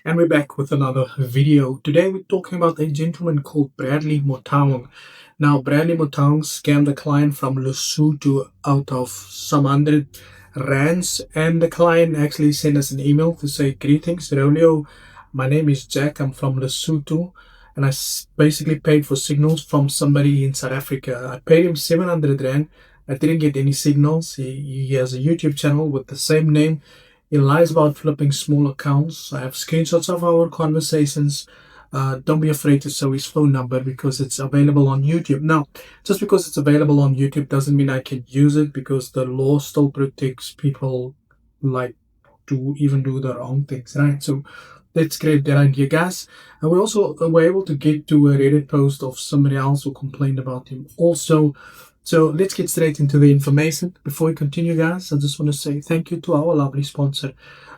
And we're back with another video. Today we're talking about a gentleman called Bradley Motaung. Now, Bradley Motaung scammed a client from Lesotho out of some 100 rands, and the client actually sent us an email to say, "Greetings, Rolio. My name is Jack. I'm from Lesotho, and basically paid for signals from somebody in South Africa. I paid him 700 rand. I didn't get any signals. He has a YouTube channel with the same name. He lies about flipping small accounts. I have screenshots of our conversations. Don't be afraid to show his phone number because it's available on YouTube. Now, just because it's available on YouTube doesn't mean I can use it, because the law still protects people like to even do their own things, right? So let's create that idea, guys. And we also were able to get to a Reddit post of somebody else who complained about him also. So let's get straight into the information. Before we continue, guys, I just want to say thank you to our lovely sponsor.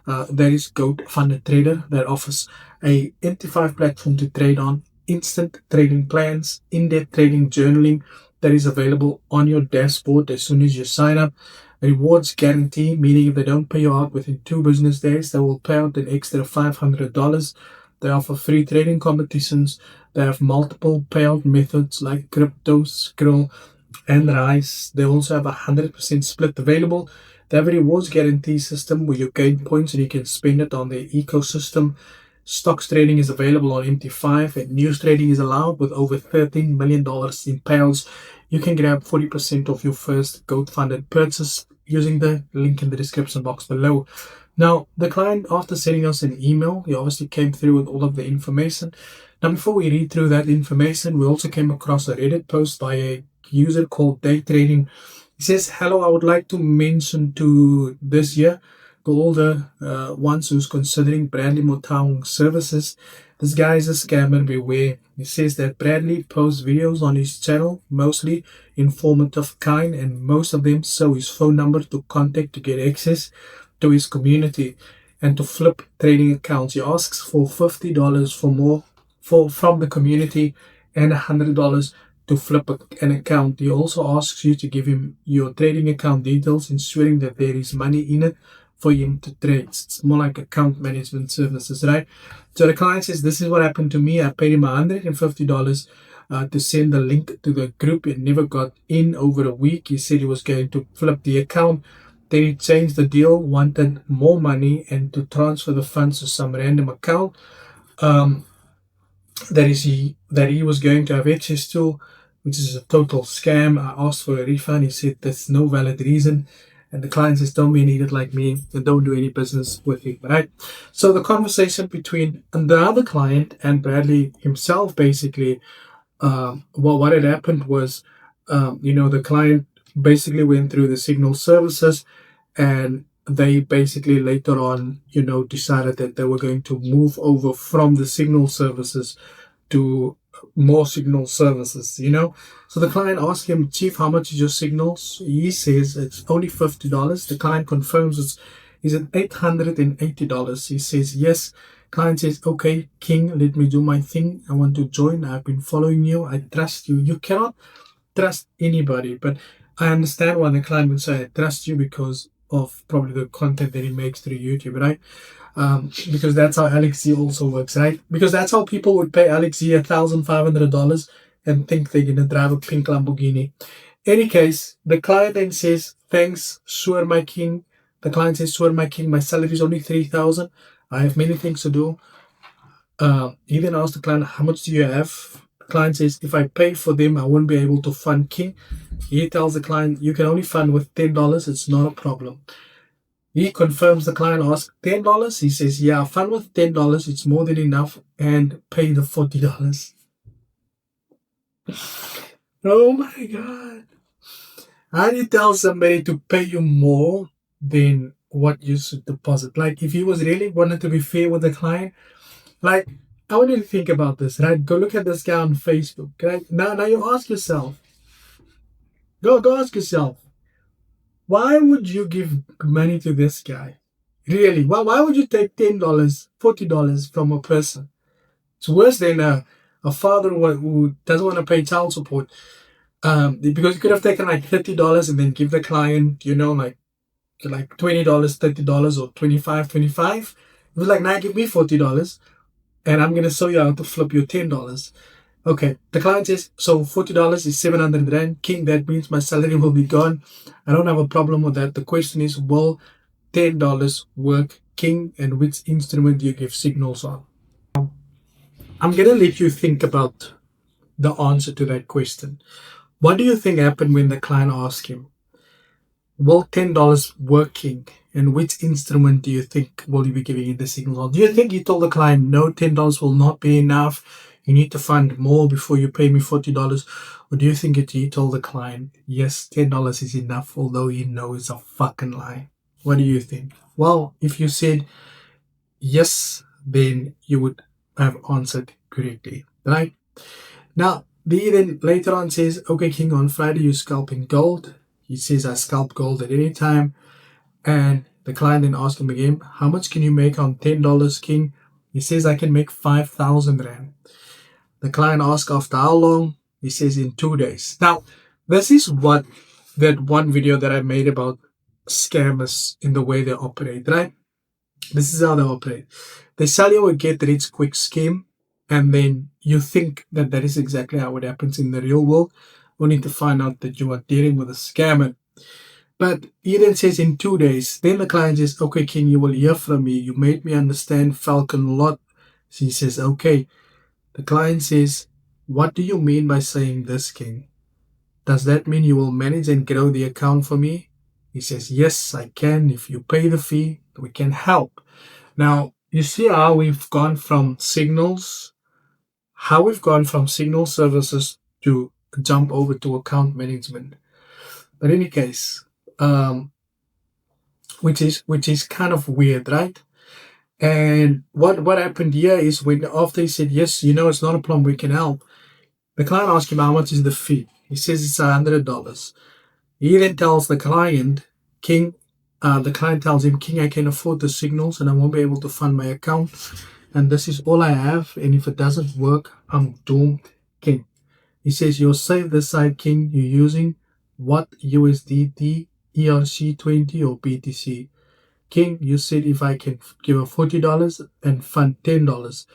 That is Goat Funded Trader, that offers a MT5 platform to trade on, instant trading plans, in-depth trading journaling that is available on your dashboard as soon as you sign up. Rewards guarantee, meaning if they don't pay you out within 2 business days, they will pay out an extra $500. They offer free trading competitions. They have multiple payout methods like crypto, Skrill, and Rise. They also have a 100% split available. They have a rewards guarantee system where you gain points and you can spend it on their ecosystem. Stocks trading is available on MT5, and news trading is allowed with over $13 million in payouts. You can grab 40% of your first Goat funded purchase using the link in the description box below. Now, the client, after sending us an email, he obviously came through with all of the information. Now, before we read through that information, we also came across a Reddit post by a user called Day Trading. He says, "Hello, I would like to mention to this year, to all the ones who's considering Bradley Motaung services, this guy is a scammer, beware." He says that Bradley posts videos on his channel, mostly informative kind, and most of them show his phone number to contact to get access to his community and to flip trading accounts. He asks for $50 for more from the community and $100 to flip an account. He also asks you to give him your trading account details, ensuring that there is money in it for him to trade. It's more like account management services, right? So the client says, "This is what happened to me. I paid him $150 to send the link to the group. It never got in over a week. He said he was going to flip the account. Then he changed the deal, wanted more money, and to transfer the funds to some random account um, that he was going to have access to, which is a total scam. I asked for a refund. He said there's no valid reason." And the client says, "Don't be an idiot like me and don't do any business with him," right? So the conversation between the other client and Bradley himself, basically, well, what had happened was, the client basically went through the signal services, and they basically later on, decided that they were going to move over from the signal services to more signal services. So the client asked him, "Chief, how much is your signals?" He says it's only $50. The client confirms is it $880. He says yes. Client says, "Okay, King, let me do my thing. I want to join. I've been following you. I trust you." You cannot trust anybody, but I understand why the client would say, "I trust you," because of probably the content that he makes through YouTube, right? Because that's how Alex Z also works, right? Because that's how people would pay Alex Z $1,500 and think they're gonna drive a pink Lamborghini. Any case, the client then says, "Thanks, sure, my king." The client says, "Sure, my king. My salary is only 3,000. I have many things to do." He then asks the client, "How much do you have?" The client says, "If I pay for them, I won't be able to fund King." He tells the client, "You can only fund with $10. It's not a problem." He confirms. The client asks, $10? He says, "Yeah, fund with $10. It's more than enough, and pay the $40. Oh my God. How do you tell somebody to pay you more than what you should deposit? Like, if he was really wanted to be fair with the client, like, I want you to think about this, right? Go look at this guy on Facebook, right? Now you ask yourself, go ask yourself, why would you give money to this guy? Really? Why would you take $10, $40 from a person? It's worse than a father who doesn't want to pay child support. Because you could have taken like $30 and then give the client, like $20, $30, or 25. It was like, nah, give me $40 and I'm going to show you how to flip your $10. Okay, the client says, so $40 is 700 Rand. King, that means my salary will be gone. I don't have a problem with that. The question is, will $10 work, King, and which instrument do you give signals on? I'm going to let you think about the answer to that question. What do you think happened when the client asked him, will $10 work, King, and which instrument do you think will you be giving you the signal on? Do you think he told the client, no, $10 will not be enough, you need to fund more before you pay me $40? Or do you think that he told the client, yes, $10 is enough, although he knows it's a fucking lie? What do you think? Well, if you said yes, then you would have answered correctly, right? Now, he then later on says, okay, King, on Friday you're scalping gold. He says, I scalp gold at any time. And the client then asks him again, how much can you make on $10, King? He says, I can make 5,000 Rand. The client asks, after how long? He says, in 2 days. Now, this is what that one video that I made about scammers in the way they operate, right? This is how they operate. They sell you a get rich quick scheme, and then you think that that is exactly how it happens in the real world, only to find out that you are dealing with a scammer. But he then says in 2 days, then the client says, okay, King, you will hear from me. You made me understand Falcon a lot. So he says, okay. The client says, what do you mean by saying this, King? Does that mean you will manage and grow the account for me? He says, yes, I can. If you pay the fee, we can help. Now, you see how we've gone from signal services to jump over to account management. But in any case, which is kind of weird, right? And what happened here is when after he said, yes, it's not a problem, we can help, the client asked him how much is the fee. He says it's $100. He then tells the client, King, the client tells him, King, I can afford the signals and I won't be able to fund my account. And this is all I have. And if it doesn't work, I'm doomed, King. He says, you'll save this side, King. You're using what USDT, ERC20 or BTC? King, you said if I can give her $40 and fund $10.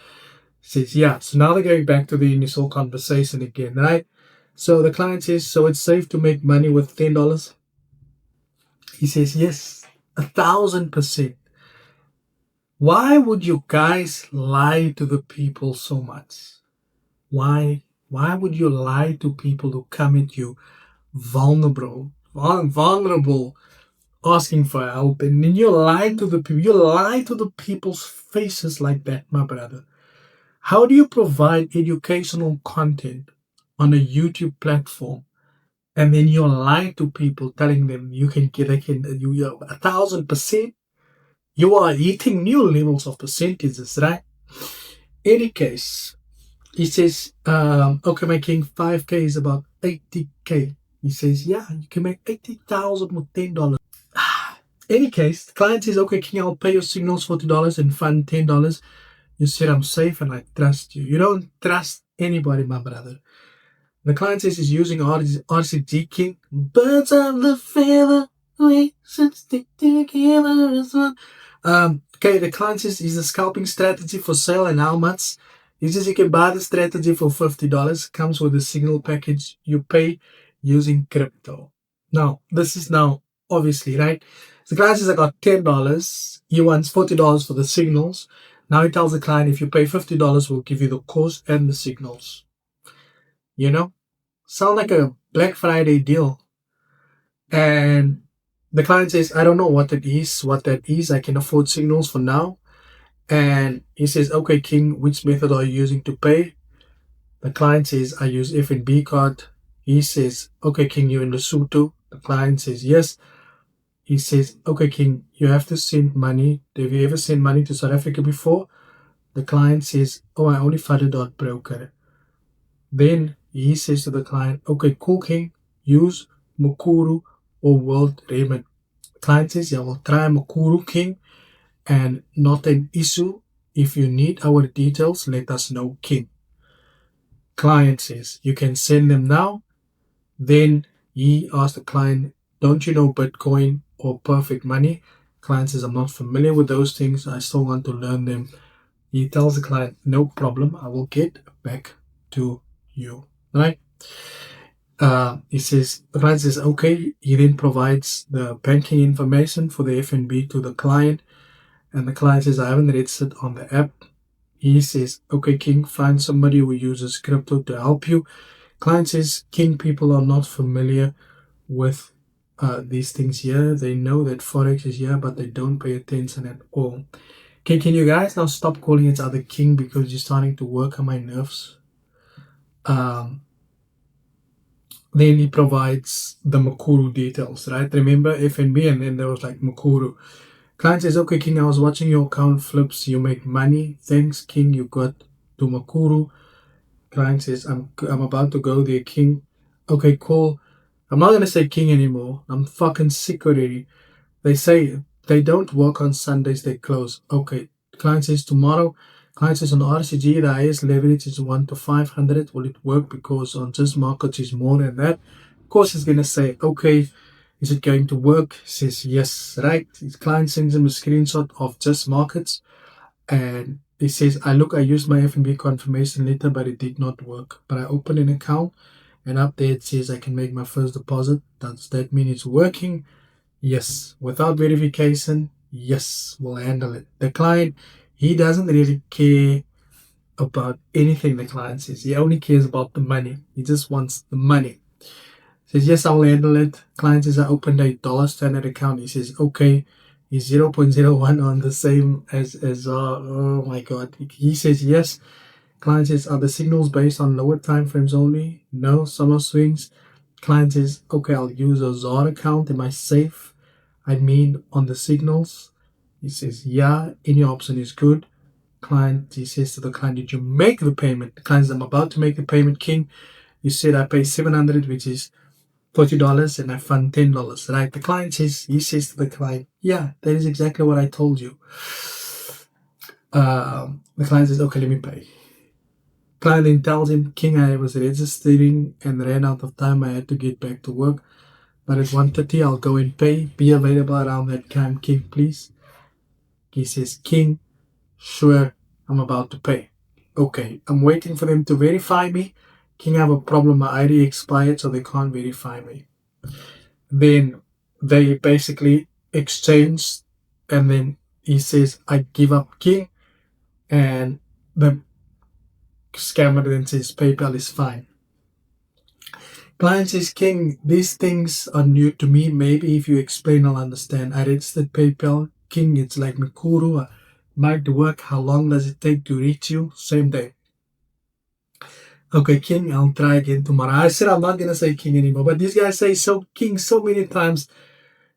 He says, yeah. So now they're going back to the initial conversation again, right? So the client says, so it's safe to make money with $10? He says, yes, 1,000%. Why would you guys lie to the people so much? Why would you lie to people who come at you vulnerable, asking for help, and then you lie to the people? You lie to the people's faces like that, my brother. How do you provide educational content on a YouTube platform, and then you lie to people, telling them you 1,000%? You are hitting new levels of percentages, right? Any case, he says, okay, my King, 5K is about 80K. He says, yeah, you can make 80,000 with $10. Any case, the client says, okay, King, I'll pay your signals $40 and fund $10. You said, I'm safe and I trust you. You don't trust anybody, my brother. The client says he's using RCG, King. Birds of the feather, we should stick together as one. Okay, the client says he's a scalping strategy for sale and how much? He says you can buy the strategy for $50. Comes with a signal package. You pay using crypto. Now, this is now obviously, right? So the client says I got $10. He wants $40 for the signals. Now he tells the client, if you pay $50, we'll give you the course and the signals. Sound like a Black Friday deal. And the client says, I don't know what that is. I can afford signals for now. And he says, okay, King, which method are you using to pay? The client says, I use FNB card. He says, okay, King, you're in Lesotho. The client says, yes. He says, okay, King, you have to send money. Have you ever sent money to South Africa before? The client says, oh, I only funded on broker. Then he says to the client, okay, cool, King, use Mukuru or World Remit. The client says, yeah, we'll try Mukuru, King, and not an issue. If you need our details, let us know, King. Client says, you can send them now. Then he asked the client, don't you know Bitcoin or Perfect Money? Client says, I'm not familiar with those things. I still want to learn them. He tells the client, no problem. I will get back to you. Right? He says, the client says, okay. He then provides the banking information for the FNB to the client. And the client says, I haven't registered on the app. He says, okay, King, find somebody who uses crypto to help you. Client says, King, people are not familiar with these things here. They know that Forex is here, but they don't pay attention at all. Okay, can you guys now stop calling each other King because you're starting to work on my nerves? Then he provides the Mukuru details, right? Remember FNB, and then there was like Mukuru. Client says, okay, King, I was watching your account flips. You make money. Thanks, King. You got to Mukuru. Client says, I'm about to go there, King. Okay, cool. I'm not going to say King anymore. I'm fucking sick already. They say they don't work on Sundays. They close. Okay. Client says tomorrow. Client says on RCG, the highest leverage is 1 to 500. Will it work? Because on just markets is more than that. Of course, he's going to say, okay, is it going to work? He says, yes, right. His client sends him a screenshot of just markets. And he says, I used my FNB confirmation letter, but it did not work. But I opened an account, and up there it says I can make my first deposit. Does that mean it's working? Yes. Without verification, yes, we'll handle it. The client, he doesn't really care about anything the client says. He only cares about the money. He just wants the money. Says, yes, I will handle it. Client says, I opened a dollar standard account. He says, okay. He's 0.01 on the same as oh my God. He says, yes. Client says, are the signals based on lower time frames only? No, summer swings. Client says, okay, I'll use a ZAR account. Am I safe? I mean, on the signals. He says, yeah, any option is good. Client, he says to the client, did you make the payment? The client says, I'm about to make the payment, King. You said I pay $700, which is $40, and I fund $10, right? The client says, he says to the client, yeah, that is exactly what I told you. The client says, okay, let me pay. Client then tells him, King, I was registering and ran out of time. I had to get back to work. But at 1:30, I'll go and pay. Be available around that time, King, please. He says, King, sure, I'm about to pay. Okay, I'm waiting for them to verify me. King, I have a problem. My ID expired, so they can't verify me. Then they basically exchange, and then he says, I give up, King. And the scammer then says, PayPal is fine. Client says, King, these things are new to me. Maybe if you explain, I'll understand. I registered PayPal. King, it's like Mukuru. Might work. How long does it take to reach you? Same day. Okay, King, I'll try again tomorrow. I said I'm not going to say King anymore. But these guys say King so many times.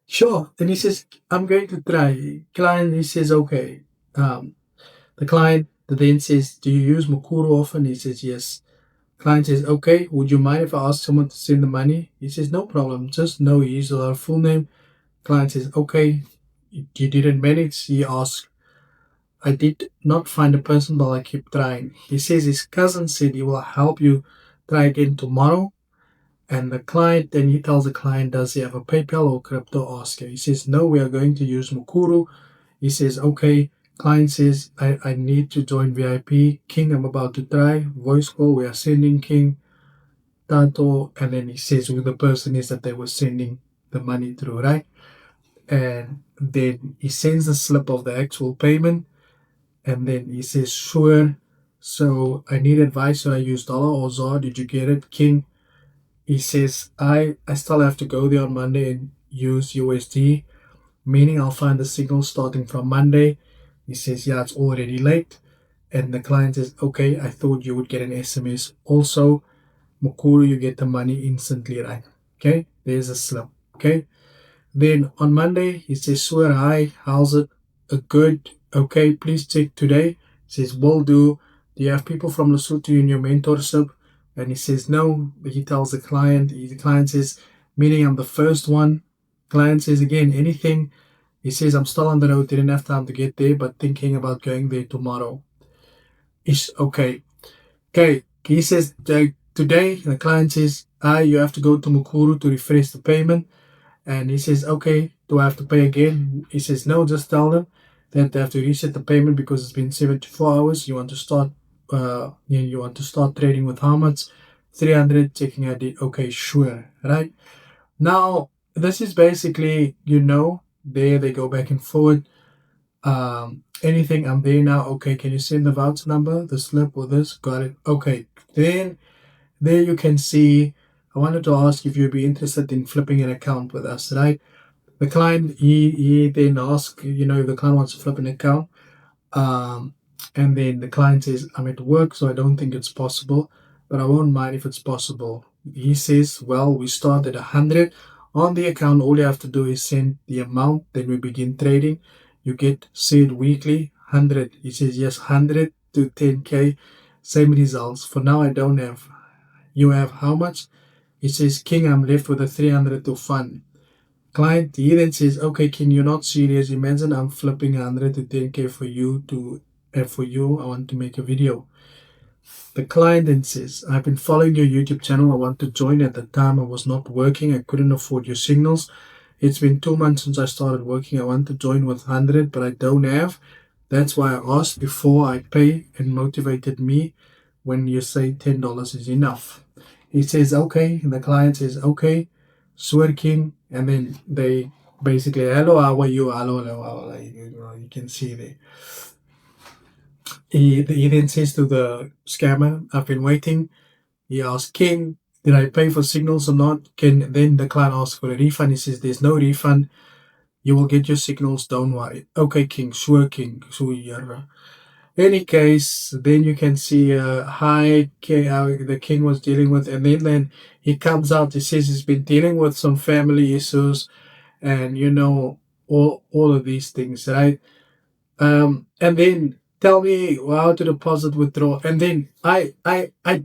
Sure. Then he says, I'm going to try. Client, he says, okay. The client then says, do you use Mukuru often? He says, yes. Client says, okay, would you mind if I ask someone to send the money? He says, no problem. Just know he uses our full name. Client says, okay, you didn't manage. He asks, I did not find a person, but I keep trying. He says his cousin said he will help you try again tomorrow. And the client, then he tells the client, does he have a PayPal or crypto? Ask her. He says, no, we are going to use Mukuru. He says, okay. Client says, I need to join VIP. King, I'm about to try. Voice call, we are sending King. Tato. And then he says who the person is that they were sending the money through, right? And then he sends the slip of the actual payment. And then he says, sure. So I need advice. So I use dollar or ZAR. Did you get it, King? He says, I still have to go there on Monday and use USD, meaning I'll find the signal starting from Monday. He says, yeah, it's already late. And the client says, okay, I thought you would get an SMS. Also, Mukuru, you get the money instantly, right? Okay, there's a slip. Okay. Then on Monday, he says, sure, hi, how's it? Good. Okay, please check today. He says, will do. Do you have people from Lesotho in your mentorship? And he says, no. He tells the client. The client says, meaning I'm the first one. Client says, again, anything. He says, I'm still on the road. Didn't have time to get there, but thinking about going there tomorrow. Okay. Okay. He says, today, the client says, you have to go to Mukuru to refresh the payment. And he says, okay, do I have to pay again? He says, no, just tell them that they have to reset the payment because it's been 74 hours. You want to start you want to start trading with how much? 300, checking ID. Okay, sure, right? Now, this is basically, there they go back and forward. Anything, I'm there now. Okay, can you send the voucher number, the slip, or this? Got it. Okay, then there you can see, I wanted to ask if you'd be interested in flipping an account with us, right? The client, he then asks, if the client wants to flip an account. And then the client says, I'm at work, so I don't think it's possible, but I won't mind if it's possible. He says, well, we start at 100 on the account. All you have to do is send the amount, then we begin trading. You get said weekly 100. He says, yes, 100 to 10K, same results. For now, I don't have. You have how much? He says, King, I'm left with a 300 to fund. Client, he then says, okay, King, you're not serious. Imagine I'm flipping 100 to 10K for you I want to make a video. The client then says, I've been following your YouTube channel. I want to join. At the time I was not working. I couldn't afford your signals. It's been 2 months since I started working. I want to join with 100, but I don't have. That's why I asked before I pay, and motivated me when you say $10 is enough. He says, okay. And the client says, okay, swear King. And then they basically, hello, how are you? Hello, hello. You can see there. He then says to the scammer, I've been waiting. He asks, King, did I pay for signals or not? Then the client asks for a refund. He says, there's no refund. You will get your signals, don't worry. Okay, King, sure, King. So any case, then you can see how the King was dealing with, and then he comes out, he says he's been dealing with some family issues, and all of these things, right? And then tell me how to deposit, withdraw, and then I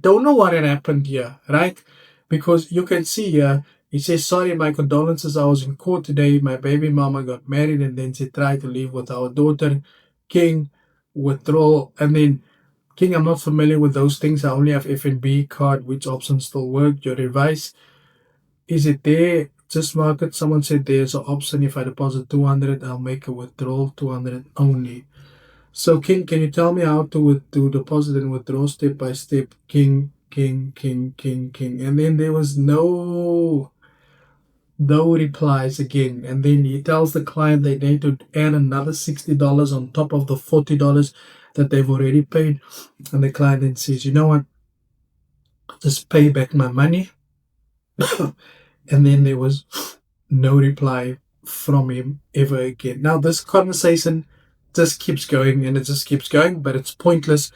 don't know what had happened here, right? Because you can see here, he says, sorry, my condolences, I was in court today, my baby mama got married, and then she tried to leave with our daughter. King, withdrawal, and then King, I'm not familiar with those things. I only have FNB card. Which options still work? Your advice, is it there? Just market. Someone said there's an option. If I deposit 200, I'll make a withdrawal 200 only. So King, can you tell me how to deposit and withdraw step by step? King, and then there was no replies again. And then he tells the client they need to add another $60 on top of the $40 that they've already paid. And the client then says, you know what, just pay back my money. And then there was no reply from him ever again. Now this conversation just keeps going, and it just keeps going, but it's pointless,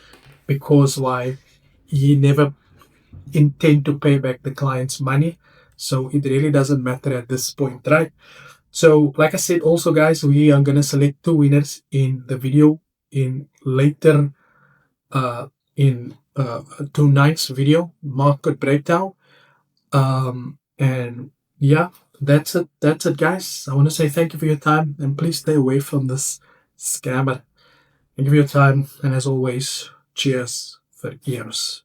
because why? He never intend to pay back the client's money. So it really doesn't matter at this point, right? So like I said, also guys, we are going to select 2 winners in the video in later in tonight's video, market breakdown. And yeah, that's it guys. I want to say thank you for your time, and please stay away from this scammer. Thank you for your time, and as always, cheers for ears.